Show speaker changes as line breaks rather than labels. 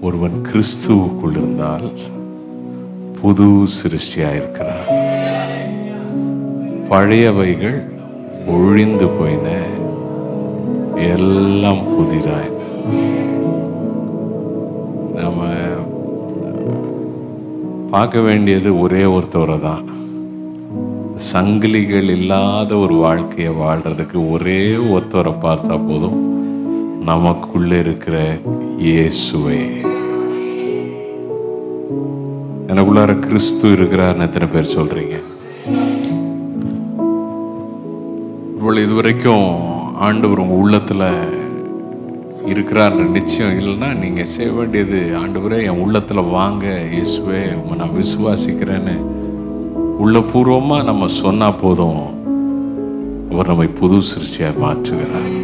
ஒருவன் கிறிஸ்துவுக்குள் இருந்தால் புது சிருஷ்டியாயிருக்கிறார். பழையவைகள் ஒழிந்து போயின, எல்லாம் புதிதாய். நம்ம பார்க்க வேண்டியது ஒரே ஒருத்தவரை தான். சங்கிலிகள் இல்லாத ஒரு வாழ்க்கையை வாழ்றதுக்கு ஒரே ஒருத்தவரை பார்த்தா போதும், நமக்குள்ள இருக்கிற இயேசுவை. எனக்குள்ளார கிறிஸ்து இருக்கிறார்னு எத்தனை பேர் சொல்றீங்க? இவ்வளவு இதுவரைக்கும் ஆண்டவர் உங்க உள்ளத்துல இருக்கிறார்ன்ற நிச்சயம் இல்லைன்னா நீங்க செய்ய வேண்டியது, ஆண்டவரே என் உள்ளத்துல வாங்க இயேசுவே, நான் விசுவாசிக்கிறேன்னு உள்ளபூர்வமா நம்ம சொன்னா போதும், அவர் நம்மை புது சிருஷ்டியாய் மாற்றுகிறார்.